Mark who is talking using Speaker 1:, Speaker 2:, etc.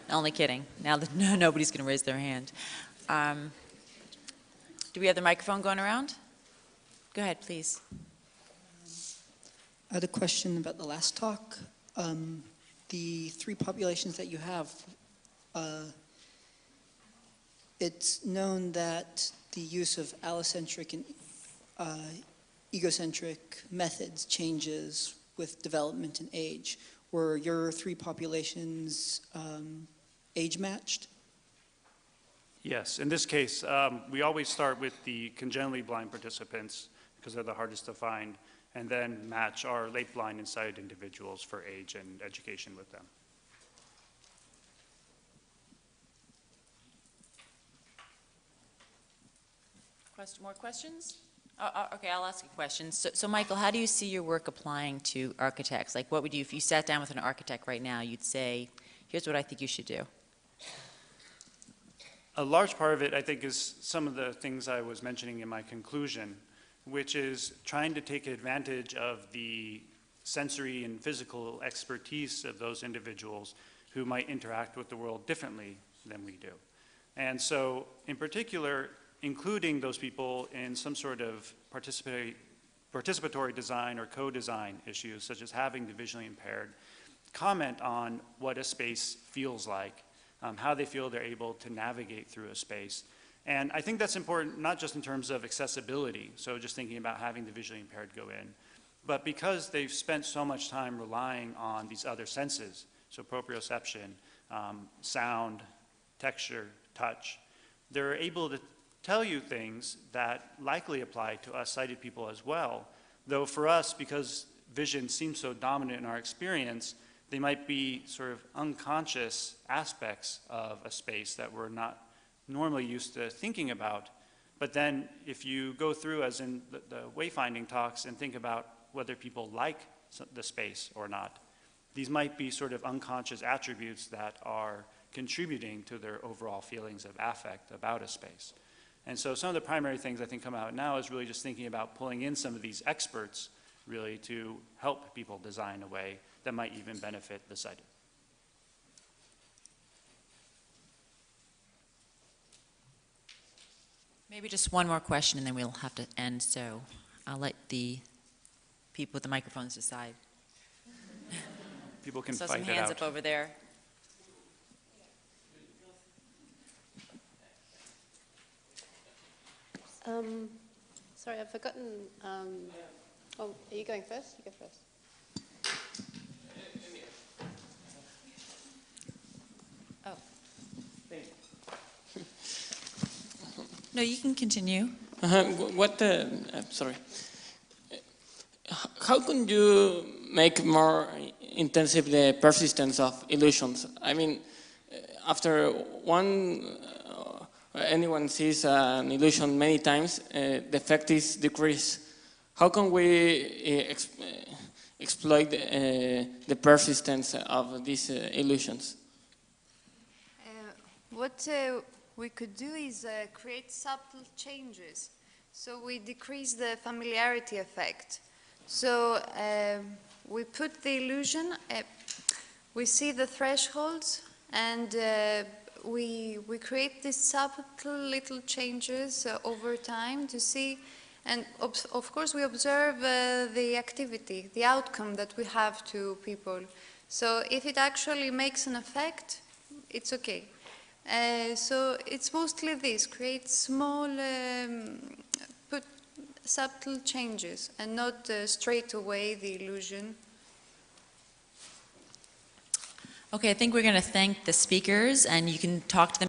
Speaker 1: Only kidding. Now that nobody's going to raise their hand. Do we have the microphone going around? Go ahead, please.
Speaker 2: I had a question about the last talk. The three populations that you have, it's known that the use of allocentric and egocentric methods changes with development and age. Were your three populations age matched?
Speaker 3: Yes, in this case, we always start with the congenitally blind participants because they're the hardest to find, and then match our late blind and sighted individuals for age and education with them.
Speaker 1: More questions? Okay, I'll ask a question. So Michael, how do you see your work applying to architects? Like, what would you, if you sat down with an architect right now, you'd say, here's what I think you should do?
Speaker 3: A large part of it, I think, is some of the things I was mentioning in my conclusion, which is trying to take advantage of the sensory and physical expertise of those individuals who might interact with the world differently than we do. And so, in particular, including those people in some sort of participatory design or co-design issues, such as having the visually impaired comment on what a space feels like, how they feel they're able to navigate through a space. And I think that's important not just in terms of accessibility, so just thinking about having the visually impaired go in, but because they've spent so much time relying on these other senses, so proprioception, sound, texture, touch, they're able to tell you things that likely apply to us sighted people as well, though for us, because vision seems so dominant in our experience, they might be sort of unconscious aspects of a space that we're not normally used to thinking about. But then if you go through, as in the wayfinding talks, and think about whether people like the space or not, these might be sort of unconscious attributes that are contributing to their overall feelings of affect about a space. And so some of the primary things I think come out now is really just thinking about pulling in some of these experts really to help people design a way that might even benefit the sighted.
Speaker 1: Maybe just one more question and then we'll have to end, so I'll let the people with the microphones decide.
Speaker 3: People can
Speaker 1: fight
Speaker 3: it out.
Speaker 1: Some hands up over there.
Speaker 4: Sorry, I've forgotten. Oh, are you going first? You go first.
Speaker 1: Oh. No, you can continue.
Speaker 5: Sorry. How can you make more intensive the persistence of illusions? I mean, after anyone sees an illusion many times, the effect is decreased. How can we exploit the persistence of these illusions?
Speaker 6: What we could do is create subtle changes. So we decrease the familiarity effect. So we put the illusion, we see the thresholds, and we create these subtle little changes over time to see, and of course we observe the activity, the outcome that we have to people. So if it actually makes an effect, it's okay. So it's mostly this, create small, put subtle changes and not straight away the illusion.
Speaker 1: Okay, I think we're going to thank the speakers, and you can talk to them